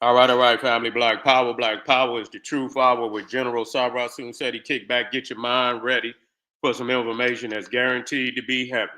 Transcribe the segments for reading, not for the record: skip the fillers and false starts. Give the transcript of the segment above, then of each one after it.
All right, family. Black Power. Black Power is the truth hour with General Sarah Soon said he kick back, get your mind ready for some information that's guaranteed to be heavy.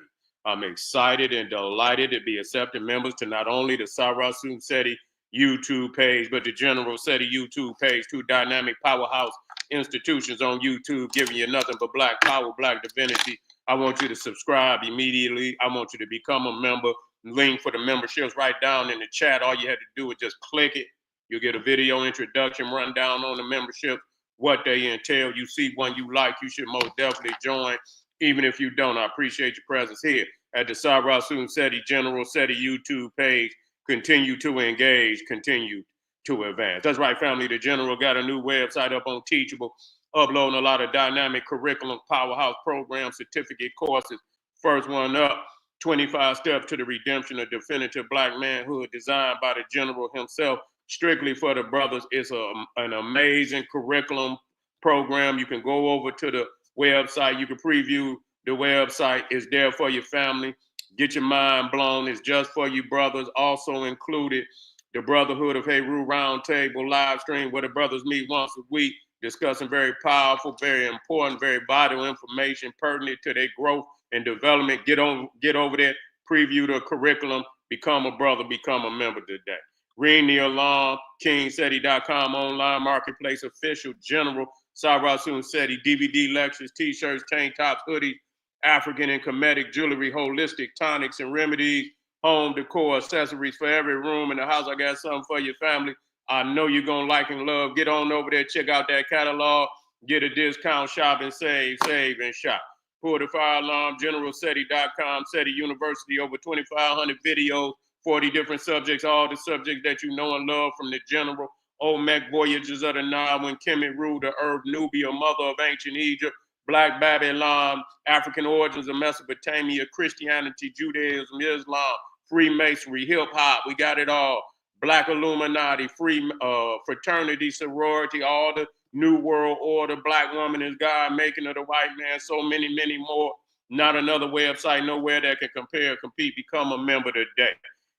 I'm excited and delighted to be accepting members to not only the Sarah Soon Seti YouTube page, but the General Seti YouTube page, two dynamic powerhouse institutions on YouTube giving you nothing but black power, black divinity. I want you to subscribe immediately. I want you to become a member. Link for the memberships right down in the chat. All you had to do is just click it. You'll get a video introduction, rundown on the membership, what they entail. You see one you like, you should most definitely join. Even if you don't, I appreciate your presence here at the Sarah Soon Seti General Seti YouTube page. Continue to engage, continue to advance. That's right, family. The General got a new website up on Teachable, uploading a lot of dynamic curriculum, powerhouse programs, certificate courses. First one up, 25 Steps to the Redemption of Definitive Black Manhood, designed by the General himself, strictly for the brothers. It's an amazing curriculum program. You can go over to the website. You can preview the website. It's there for your family. Get your mind blown. It's just for you brothers. Also included the Brotherhood of Heru Roundtable live stream where the brothers meet once a week, discussing very powerful, very important, very vital information pertinent to their growth and development. Get over there, preview the curriculum, become a brother, become a member today. Ring the alarm, KingSeti.com, online marketplace, official general, Sarah Soon Seti, DVD lectures, t-shirts, tank tops, hoodies, African and Kemetic jewelry, holistic tonics and remedies, home decor, accessories for every room in the house. I got something for your family. I know you're going to like and love. Get on over there, check out that catalog, get a discount, shop and save and shop. Pull the fire alarm, generalseti.com, Seti University, over 2,500 videos, 40 different subjects, all the subjects that you know and love from the general. Olmec voyages of the Nile, when Kemet ruled the earth, Nubia, mother of ancient Egypt, Black Babylon, African origins of Mesopotamia, Christianity, Judaism, Islam, Freemasonry, hip hop. We got it all. Black Illuminati, free fraternity, sorority, all the New World Order, Black woman is God, making of the white man, so many, many more. Not another website nowhere that can compare, compete, become a member today.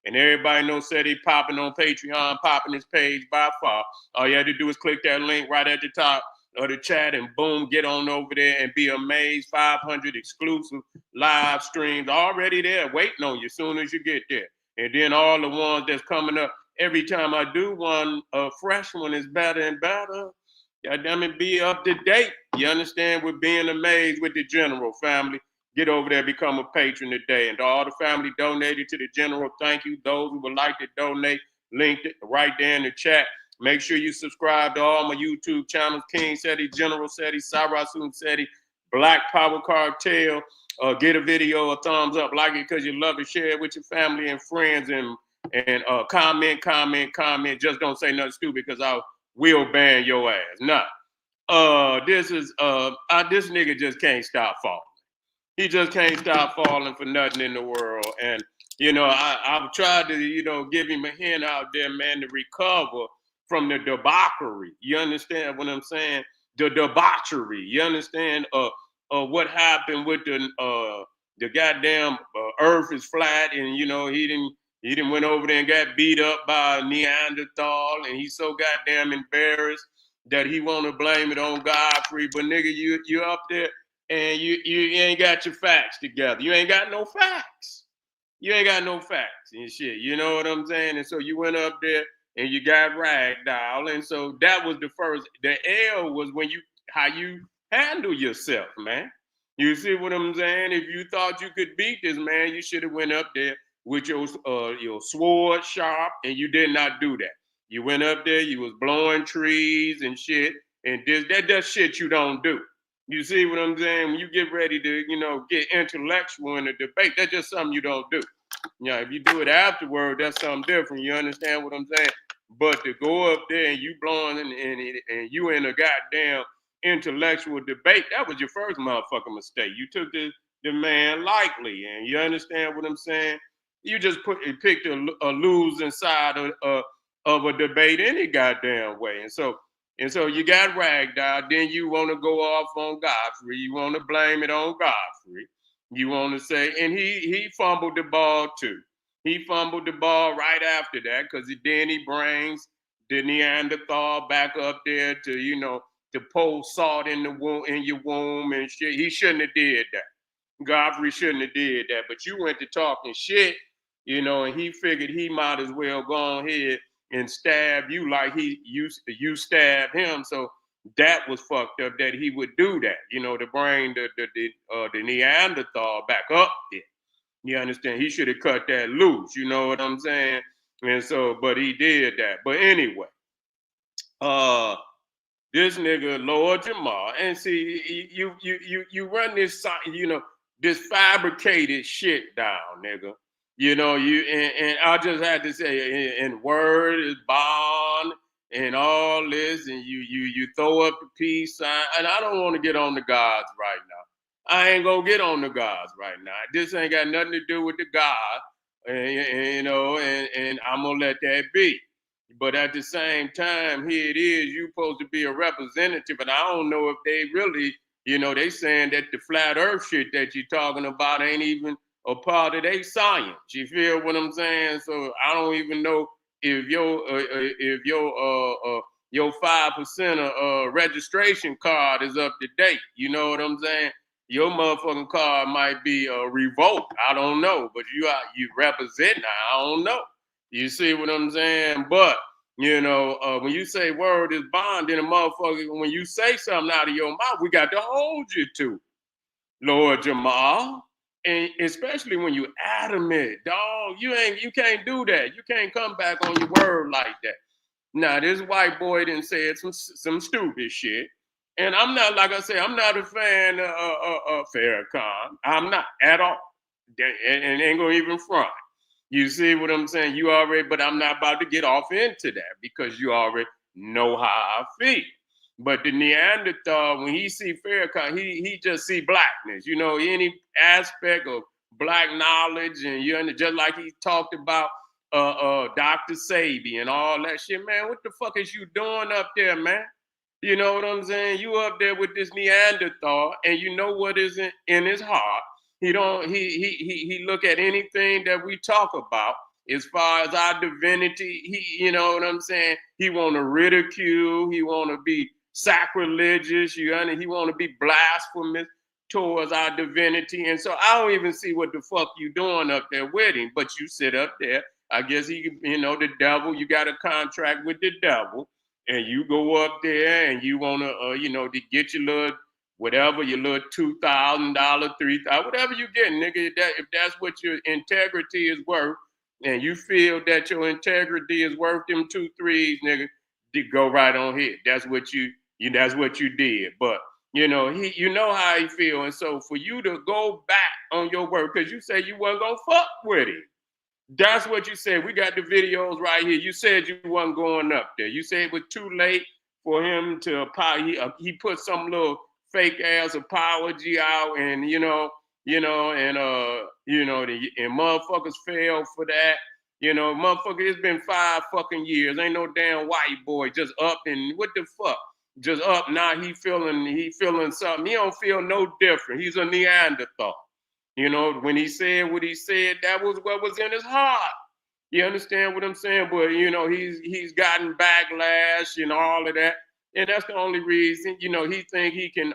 And everybody knows Seti popping on Patreon, popping his page by far. All you had to do is click that link right at the top of the chat and boom, get on over there and be amazed. 500 exclusive live streams already there waiting on you as soon as you get there. And then all the ones that's coming up. Every time I do one, a fresh one is better and better. God damn it, be up to date. You understand? We're being amazed with the general family. Get over there, become a patron today. And to all the family donated to the general, thank you. Those who would like to donate, linked it right there in the chat. Make sure you subscribe to all my YouTube channels, King Seti, General Seti, Sarah Soon Seti, Black Power Cartel. Get a video, a thumbs up, like it because you love it, share it with your family and friends, and comment. Just don't say nothing stupid because I will ban your ass. Nah. This nigga just can't stop falling. He just can't stop falling for nothing in the world. And, I've tried to, give him a hint out there, man, to recover from the debauchery. You understand what I'm saying? The debauchery. You understand what happened with the goddamn earth is flat, and, he didn't went over there and got beat up by a Neanderthal, and he's so goddamn embarrassed that he want to blame it on Godfrey. But nigga, you up there and you ain't got your facts together. You ain't got no facts. You ain't got no facts and shit. You know what I'm saying? And so you went up there and you got ragdoll. And so that was the first. The L was how you handle yourself, man. You see what I'm saying? If you thought you could beat this man, you should have went up there with your sword sharp, and you did not do that. You went up there, you was blowing trees and shit, and that's shit you don't do. You see what I'm saying? When you get ready to, get intellectual in a debate, that's just something you don't do. If you do it afterward, that's something different. You understand what I'm saying? But to go up there and you blowing and you in a goddamn intellectual debate, that was your first motherfucking mistake. You took the man lightly, and you understand what I'm saying? You just picked a losing side of a debate any goddamn way. And so you got ragdoll. Then you want to go off on Godfrey. You want to blame it on Godfrey. You want to say, and he fumbled the ball too. He fumbled the ball right after that because then he brings the Neanderthal back up there to, to pour salt in the womb, in your womb and shit. He shouldn't have did that. Godfrey shouldn't have did that. But you went to talking shit, and he figured he might as well go ahead and stab you like you stabbed him. So that was fucked up that he would do that, to bring the Neanderthal back up there. You understand? He should have cut that loose. You know what I'm saying? And so, but he did that. But anyway, this nigga Lord Jamar, and see, you run this, this fabricated shit down, nigga. And I just had to say, and word is bond and all this, and you throw up the peace sign, and I don't want to get on the gods right now. I ain't gonna get on the gods right now. This ain't got nothing to do with the God, and I'm gonna let that be. But at the same time, here it is, you supposed to be a representative, and I don't know if they really, they saying that the flat earth shit that you're talking about ain't even a part of their science. You feel what I'm saying? So I don't even know if your 5% registration card is up to date. You know what I'm saying? Your motherfucking card might be revoked. I don't know, but you represent now. I don't know. You see what I'm saying? But when you say word is bond, then a motherfucker, when you say something out of your mouth, we got to hold you to, Lord Jamal. And especially when you adamant, dog, you can't do that. You can't come back on your word like that. Now, this white boy done said some stupid shit. And I'm not, like I say, I'm not a fan of Farrakhan. I'm not at all. And ain't gonna even front. You see what I'm saying? But I'm not about to get off into that because you already know how I feel. But the Neanderthal, when he see Farrakhan, he just see blackness. Any aspect of black knowledge, and just like he talked about Dr. Sabi and all that shit, man. What the fuck is you doing up there, man? You know what I'm saying? You up there with this Neanderthal, and you know what is in his heart. He look at anything that we talk about as far as our divinity. You know what I'm saying? He want to ridicule. He want to be sacrilegious. He want to be blasphemous towards our divinity. And so I don't even see what the fuck you doing up there with him. But you sit up there. I guess the devil. You got a contract with the devil, and you go up there and you want to, to get your little whatever, your little $2,000, $3,000, whatever you get, nigga. If that's what your integrity is worth, and you feel that your integrity is worth them 2 3s, nigga, go right on here. That's what that's what you did. But you know how he feel, and so for you to go back on your word, because you said you wasn't gonna fuck with him. That's what you said. We got the videos right here. You said you wasn't going up there. You said it was too late for him to he put some little fake ass apology out, and and motherfuckers fell for that. Motherfucker, it's been 5 fucking years. Ain't no damn white boy just up and what the fuck? Just up now. He feeling something. He don't feel no different. He's a Neanderthal. When he said what he said, that was what was in his heart. You understand what I'm saying? But he's gotten backlash and all of that. And that's the only reason, he think he can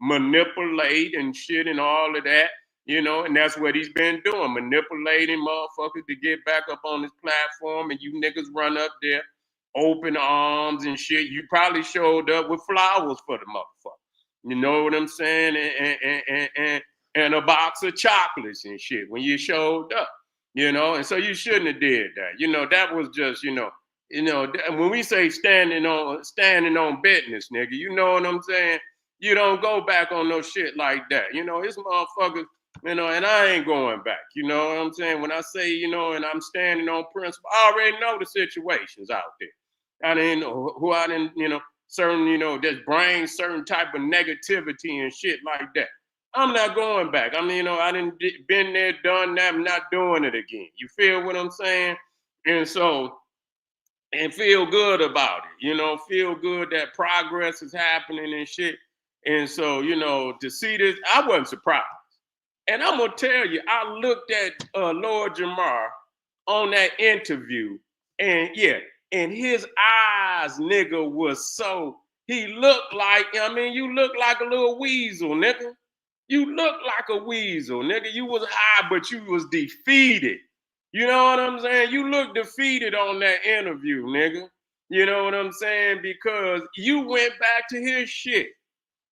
manipulate and shit and all of that, and that's what he's been doing, manipulating motherfuckers to get back up on his platform, and you niggas run up there, open arms and shit. You probably showed up with flowers for the motherfucker. You know what I'm saying? And a box of chocolates and shit when you showed up, and so you shouldn't have did that. That was just, when we say standing on business, nigga, you know what I'm saying? You don't go back on no shit like that. It's motherfuckers, and I ain't going back. You know what I'm saying? When I say, and I'm standing on principle, I already know the situations out there. I didn't know who I didn't, certain, just bring certain type of negativity and shit like that. I'm not going back. I mean, I didn't been there, done that. I'm not doing it again. You feel what I'm saying? And so, and feel good about it, feel good that progress is happening and shit. And so, to see this, I wasn't surprised. And I'm gonna tell you, I looked at Lord Jamar on that interview, and yeah, and his eyes, nigga, was so, he looked like, I mean, you look like a little weasel, nigga. You look like a weasel, nigga. You was high, but you was defeated. You know what I'm saying? You look defeated on that interview, nigga. You know what I'm saying? Because you went back to his shit.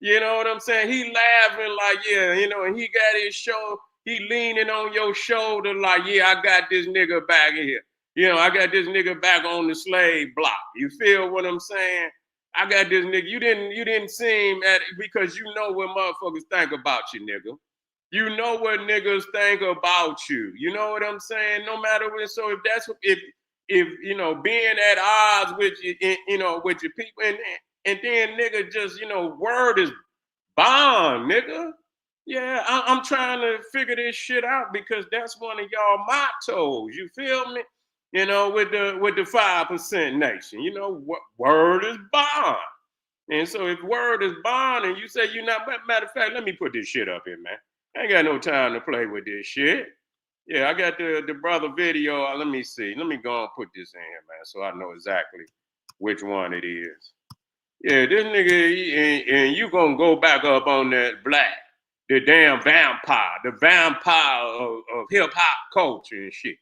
You know what I'm saying? He laughing like, yeah, you know, and he got his show, he leaning on your shoulder like, yeah, I got this nigga back here. You know, I got this nigga back on the slave block. You feel what I'm saying? I got this nigga. You didn't see him at it because you know what motherfuckers think about you, nigga. You know what niggas think about you. You know what I'm saying? No matter what. So if that's if you know being at odds with you know with your people and then nigga just you know word is bond, nigga. Yeah, I'm trying to figure this shit out because that's one of y'all mottos. You feel me? You know, with the 5% nation. You know what word is bond. And so if word is bond and you say you're not, matter of fact, let me put this shit up here, man. I ain't got no time to play with this shit. Yeah, I got the brother video. Let me see. Let me go and put this in here, man, so I know exactly which one it is. Yeah, this nigga, and you gonna go back up on that Black, the damn vampire, the vampire of hip hop culture and shit.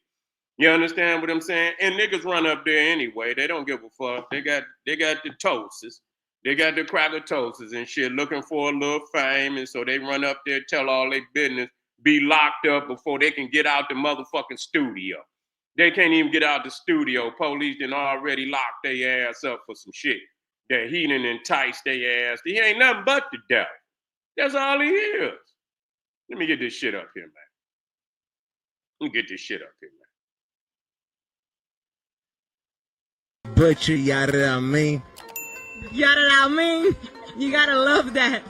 You understand what I'm saying? And niggas run up there anyway. They don't give a fuck. They got the toasters. They got the cracker toasters and shit looking for a little fame. And so they run up there, tell all their business, be locked up before they can get out the motherfucking studio. They can't even get out the studio. Police done already locked their ass up for some shit that he done enticed their ass. He ain't nothing but the devil. That's all he is. Let me get this shit up here, man. Let me get this shit up here, man. Butcher, yada I mean. Yada I mean. You gotta love that.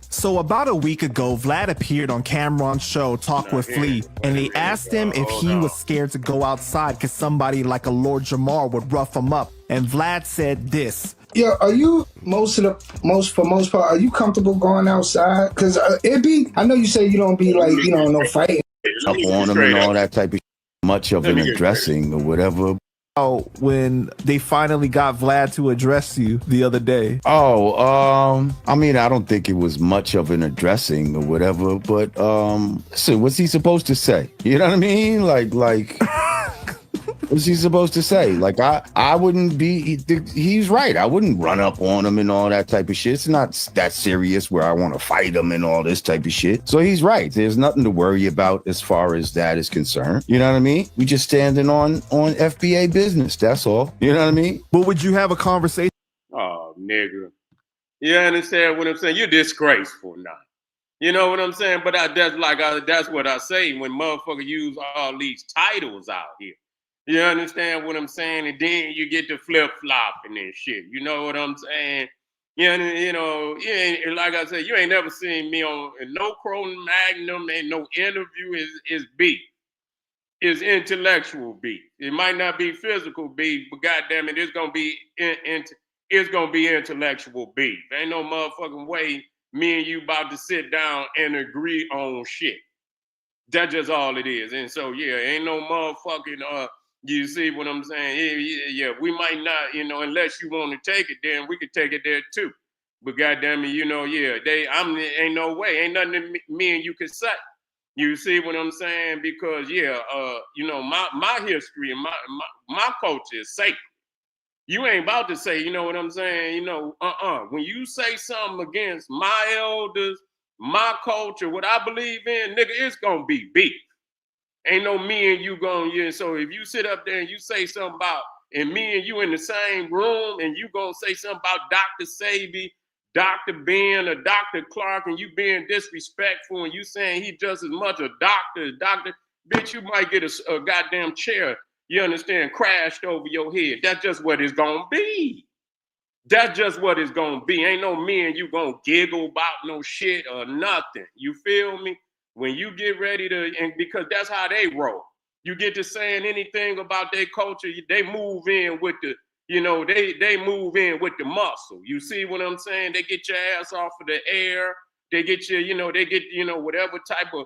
So about a week ago, Vlad appeared on Cameron's show Talk with Flea, and they asked him if he was scared to go outside because somebody like a Lord Jamar would rough him up. And Vlad said this. Yeah, are you for most part, are you comfortable going outside? Because I know you say you don't be like, you know, no fighting. Up on them and all that type of much of an addressing or whatever. Oh, when they finally got Vlad to address you the other day. Oh, I mean, I don't think it was much of an addressing or whatever, but listen, what's he supposed to say? You know what I mean? Like what's he supposed to say? Like I wouldn't be, he's right. I wouldn't run up on him and all that type of shit. It's not that serious where I want to fight him and all this type of shit. So he's right. There's nothing to worry about as far as that is concerned. You know what I mean? We just standing on FBA business. That's all. You know what I mean? But would you have a conversation? Oh, nigga. You understand what I'm saying? You're disgraceful now. You know what I'm saying? But that's what I say when motherfuckers use all these titles out here. You understand what I'm saying? And then you get to flip-flopping and shit. You know what I'm saying? You know, like I said, you ain't never seen me on no Croton Magnum, and no interview is beef. It's intellectual beef. It might not be physical beef, but goddamn it, it's gonna be intellectual beef. Ain't no motherfucking way me and you about to sit down and agree on shit. That's just all it is. And so yeah, ain't no motherfucking you see what I'm saying? Yeah, we might not, you know, unless you want to take it, then we could take it there too. But goddamn it, you know, yeah, ain't no way, ain't nothing me and you can say. You see what I'm saying? Because yeah, you know, my history and my culture is sacred. You ain't about to say, you know what I'm saying? You know, when you say something against my elders, my culture, what I believe in, nigga, it's gonna be beef. Ain't no me and you going, yeah. So if you sit up there and you say something about, and me and you in the same room, and you gonna say something about Dr. Sabi, Dr. Ben, or Dr. Clark, and you being disrespectful, and you saying he just as much a doctor as Dr. Bitch, you might get a goddamn chair, you understand, crashed over your head. That's just what it's gonna be. That's just what it's gonna be. Ain't no me and you gonna giggle about no shit or nothing. You feel me? When you get ready to, and because that's how they roll. You get to saying anything about their culture, they move in with the, you know, they move in with the muscle. You see what I'm saying? They get your ass off of the air. They get you, you know, they get, you know, whatever type of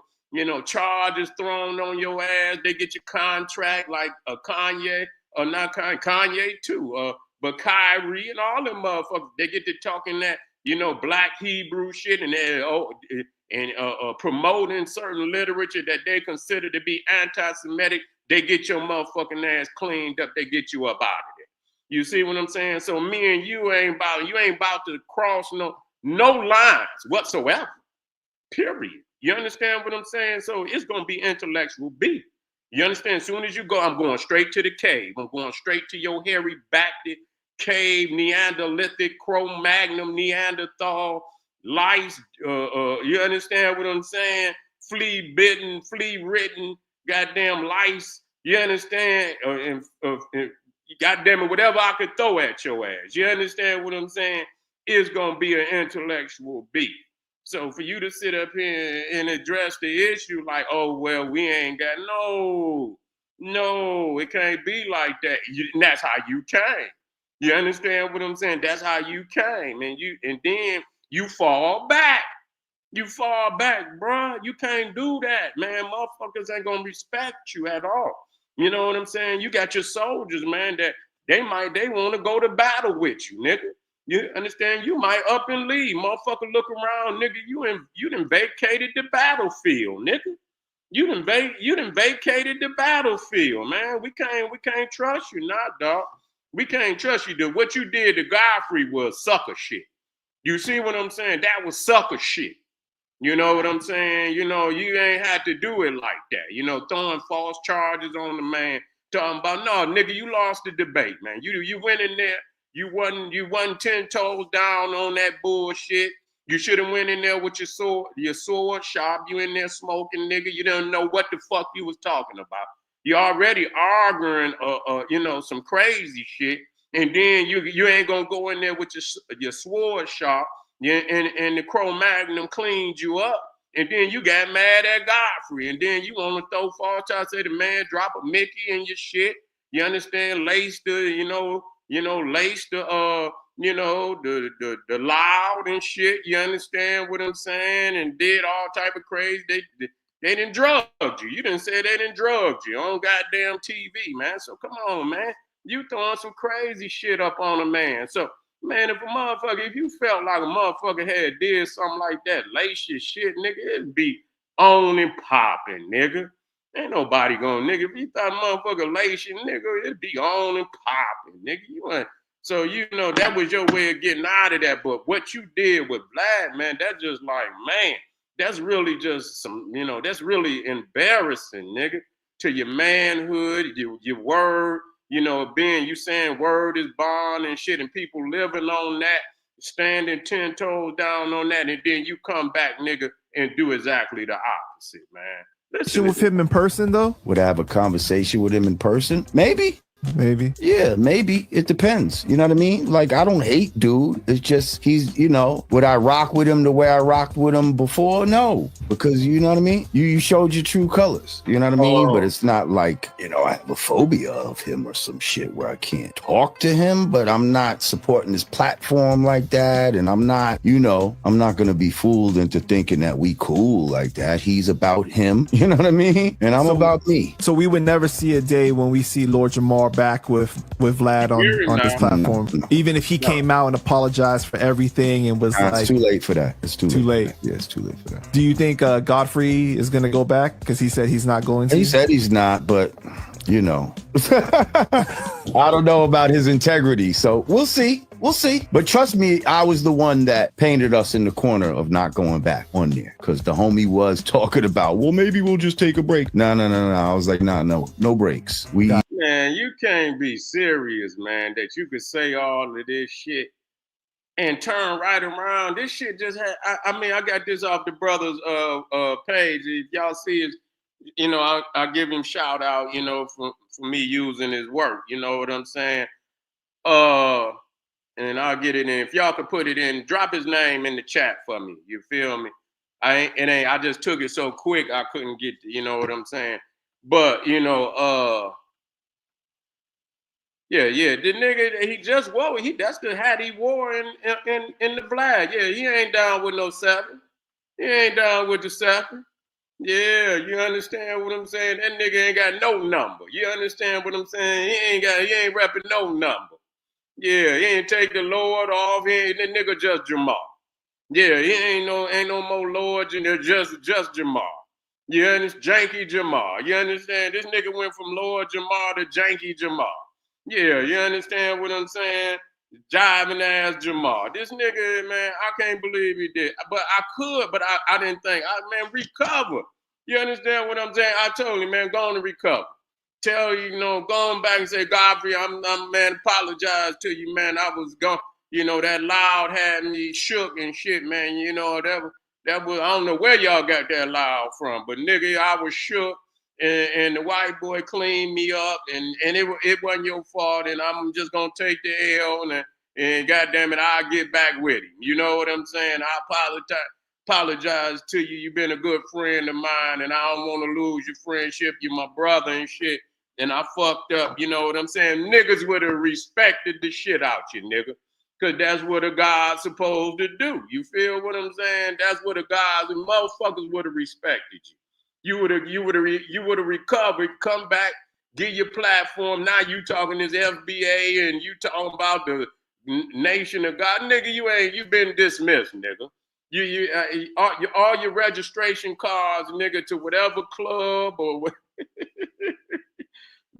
charges thrown on your ass. They get your contract like a Kanye, or not Kanye too, but Kyrie and all them motherfuckers. They get to talking that, Black Hebrew shit, and promoting certain literature that they consider to be anti-Semitic. They get your motherfucking ass cleaned up. They get you up out of there. You see what I'm saying? So me and you ain't about to cross no lines whatsoever. Period. You understand what I'm saying? So it's gonna be intellectual beef. You understand? As soon as you go, I'm going straight to the cave. I'm going straight to your hairy backed cave, Neanderthalic, Cro-Magnon, Neanderthal, lice. You understand what I'm saying? Flea bitten, flea ridden, goddamn lice. You understand? Goddamn it, whatever I could throw at your ass. You understand what I'm saying? It's gonna be an intellectual beef. So for you to sit up here and address the issue like, oh, well, we ain't got no, it can't be like that. And that's how you came. You understand what I'm saying? That's how you came. And then you fall back. You fall back, bro. You can't do that, man. Motherfuckers ain't gonna respect you at all. You know what I'm saying? You got your soldiers, man, that they want to go to battle with you, nigga. You understand? You might up and leave. Motherfucker, look around, nigga. You done vacated the battlefield, nigga. You done vacated the battlefield, man. We can't trust you, not dog. We can't trust you. What you did to Godfrey was sucker shit. You see what I'm saying? That was sucker shit. You know what I'm saying? You ain't had to do it like that. Throwing false charges on the man, talking about, no, nigga, you lost the debate, man. You went in there. You wasn't 10 toes down on that bullshit. You should have went in there with your sword sharp. You in there smoking, nigga. You didn't know what the fuck you was talking about. You already arguing, some crazy shit, and then you ain't gonna go in there with your sword sharp, and the Cro-Magnon cleaned you up, and then you got mad at Godfrey, and then you want to throw false charges, say the man drop a Mickey in your shit. You understand? Lace the, lace the the loud and shit. You understand what I'm saying? And did all type of crazy. They done drugged you. You didn't say they done drugged you on goddamn TV, man. So come on, man. You throwing some crazy shit up on a man. So, man, if you felt like a motherfucker had did something like that, lace your shit, nigga, it'd be on and popping, nigga. Ain't nobody gonna, nigga. If you thought motherfucker lace you, nigga, it'd be on and popping, nigga. You ain't. So, that was your way of getting out of that. But what you did with Vlad, man, that's just like, man, that's really just some, that's really embarrassing, nigga, to your manhood, your word, you saying word is bond and shit, and people living on that, standing 10 toes down on that, and then you come back, nigga, and do exactly the opposite, man. Listen with him in person, though? Would I have a conversation with him in person? Maybe. Yeah, maybe. It depends. You know what I mean? Like, I don't hate dude. It's just he's, would I rock with him the way I rocked with him before? No. Because, you know what I mean? You showed your true colors. You know what I mean? But it's not like, I have a phobia of him or some shit where I can't talk to him, but I'm not supporting his platform like that. And I'm not, I'm not going to be fooled into thinking that we cool like that. He's about him. You know what I mean? And I'm about me. So we would never see a day when we see Lord Jamar back with Vlad on this platform, even if he came out and apologized for everything and was like, it's too late for that. It's too late. Yeah, it's too late for that. Do you think Godfrey is going to go back? Because he said he's not going to. He said he's not, but I don't know about his integrity. So we'll see. But trust me, I was the one that painted us in the corner of not going back on there, because the homie was talking about, well, maybe we'll just take a break. No. I was like, no breaks. Man, you can't be serious, man, that you could say all of this shit and turn right around. This shit just had, I got this off the brother's page. If y'all see it, I'll give him shout out, for me using his work. You know what I'm saying? And I'll get it in. If y'all could put it in, drop his name in the chat for me. You feel me? I just took it so quick I couldn't get to, you know what I'm saying? But, yeah. The nigga, he just wore. That's the hat he wore in the Vlad. Yeah, he ain't down with no 7. He ain't down with the 7. Yeah, you understand what I'm saying? That nigga ain't got no number. You understand what I'm saying? He ain't rapping no number. Yeah, he ain't take the Lord off. He ain't that nigga just Jamar. Yeah, he ain't no more Lords and they're just Jamar. You understand? Janky Jamar. You understand? This nigga went from Lord Jamar to Janky Jamar. Yeah, you understand what I'm saying? Jiving ass Jamar. This nigga, man, I can't believe he did. But I could, but I didn't think. Man, recover. You understand what I'm saying? I told him, man, go on and recover. Tell you, going back and say, Godfrey, I'm man, apologize to you, man. I was gone. That loud had me shook and shit, man. That was, I don't know where y'all got that loud from, but nigga, I was shook. And the white boy cleaned me up, and it wasn't your fault, and I'm just gonna take the L, and goddamn it, I'll get back with him. You know what I'm saying? I apologize to you. You've been a good friend of mine, and I don't want to lose your friendship. You're my brother and shit, and I fucked up. You know what I'm saying? Niggas would have respected the shit out you, nigga. Cause that's what a God's supposed to do. You feel what I'm saying? That's what a God, and motherfuckers would have respected you. You would have recovered, come back, get your platform. Now you talking this FBA and you talking about the nation of God, nigga. You been dismissed, nigga. All your registration cards, nigga, to whatever club or what,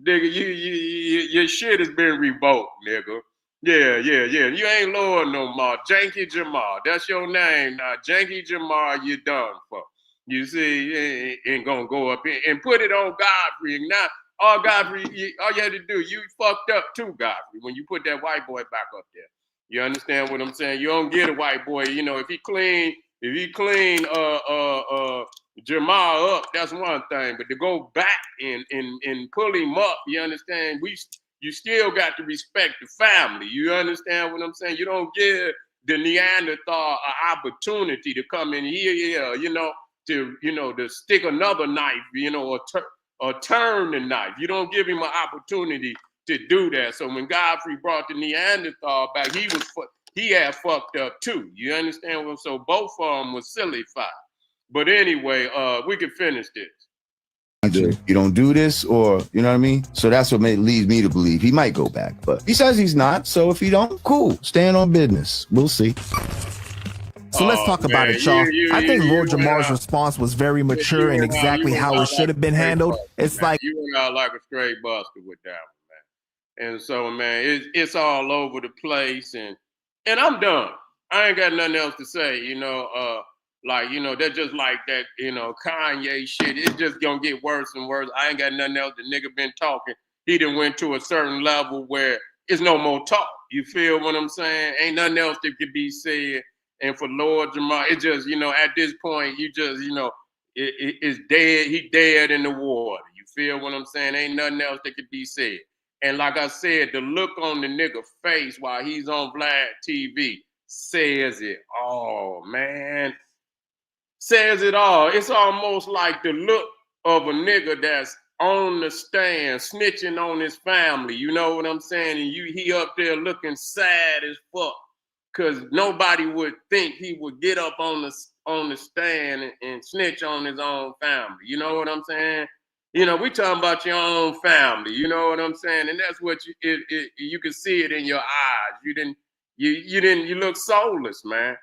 nigga, your shit has been revoked, nigga. Yeah. You ain't Lord no more. Janky Jamar, that's your name now. Janky Jamar, you done for. You see, you ain't gonna go up and put it on Godfrey. Now, all Godfrey, all you had to do, you fucked up too, Godfrey, when you put that white boy back up there. You understand what I'm saying? You don't get a white boy. If he clean Jamar up, that's one thing. But to go back and pull him up, you understand? You still got to respect the family. You understand what I'm saying? You don't give the Neanderthal an opportunity to come in here, to stick another knife, or turn the knife. You don't give him an opportunity to do that. So when Godfrey brought the Neanderthal back, he had fucked up too. You understand what? So both of them was sillified. But anyway, we can finish this. You don't do this, or you know what I mean? So that's what leads me to believe he might go back. But he says he's not. So if he don't, cool. Stand on business. We'll see. So let's talk about it, y'all. I think Lord Jamar's response was very mature and exactly how it should have been handled. It's like you went out like a straight buster with that one, man. And so, man, it's all over the place, and I'm done. I ain't got nothing else to say. They're just like that, Kanye shit. It's just gonna get worse and worse. I ain't got nothing else. The nigga been talking. He done went to a certain level where it's no more talk. You feel what I'm saying? Ain't nothing else that could be said. And for Lord Jamar, it just, at this point, you just, it's dead. He dead in the water. You feel what I'm saying? Ain't nothing else that could be said. And like I said, the look on the nigga face while he's on Vlad TV says it all, man. Says it all. It's almost like the look of a nigga that's on the stand, snitching on his family. You know what I'm saying? And he up there looking sad as fuck. Because nobody would think he would get up on the stand and snitch on his own family. You know what I'm saying? We talking about your own family. You know what I'm saying? And that's what you can see it in your eyes. You look soulless, man.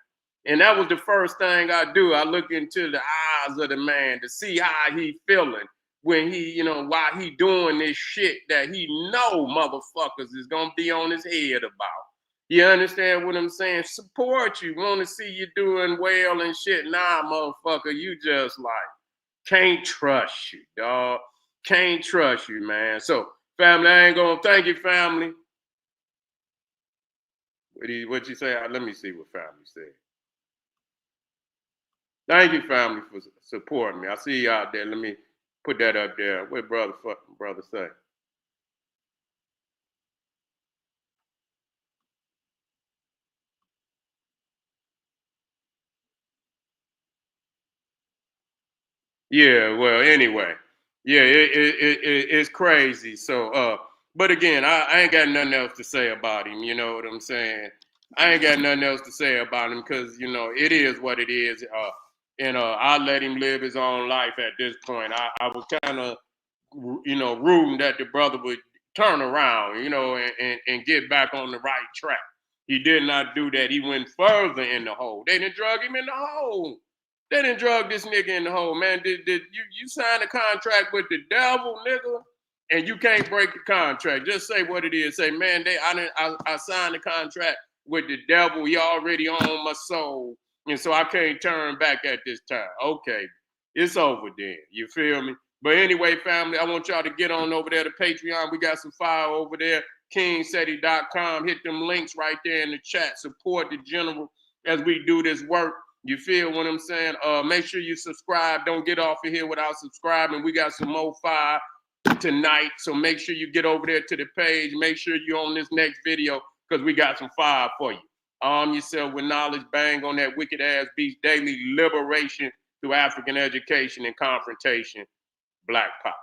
And that was the first thing I do. I look into the eyes of the man to see how he feeling when he, while he doing this shit that he know motherfuckers is gonna be on his head about. You understand what I'm saying? Support you, want to see you doing well and shit. Nah, motherfucker, you just like can't trust you, dog. Can't trust you, man. So, family, I ain't gonna thank you, family. What you say? Let me see what family said. Thank you, family, for supporting me. I see you out there. Let me put that up there. What brother say? Yeah, well, anyway. Yeah, it's crazy. So, but again, I ain't got nothing else to say about him. You know what I'm saying? I ain't got nothing else to say about him because, it is what it is. and I let him live his own life at this point. I was kind of, rooting that the brother would turn around, and get back on the right track. He did not do that. He went further in the hole. They didn't drug him in the hole. They didn't drug this nigga in the hole, man. Did you sign a contract with the devil, nigga? And you can't break the contract. Just say what it is. Say, man, I signed the contract with the devil. He already owned my soul. And so I can't turn back at this time. Okay, it's over then. You feel me? But anyway, family, I want y'all to get on over there to Patreon. We got some fire over there. KingSeti.com. Hit them links right there in the chat. Support the general as we do this work. You feel what I'm saying? Make sure you subscribe. Don't get off of here without subscribing. We got some more fire tonight. So make sure you get over there to the page. Make sure you're on this next video because we got some fire for you. Arm yourself with knowledge. Bang on that wicked ass beast. Daily liberation through African education and confrontation. Black Power.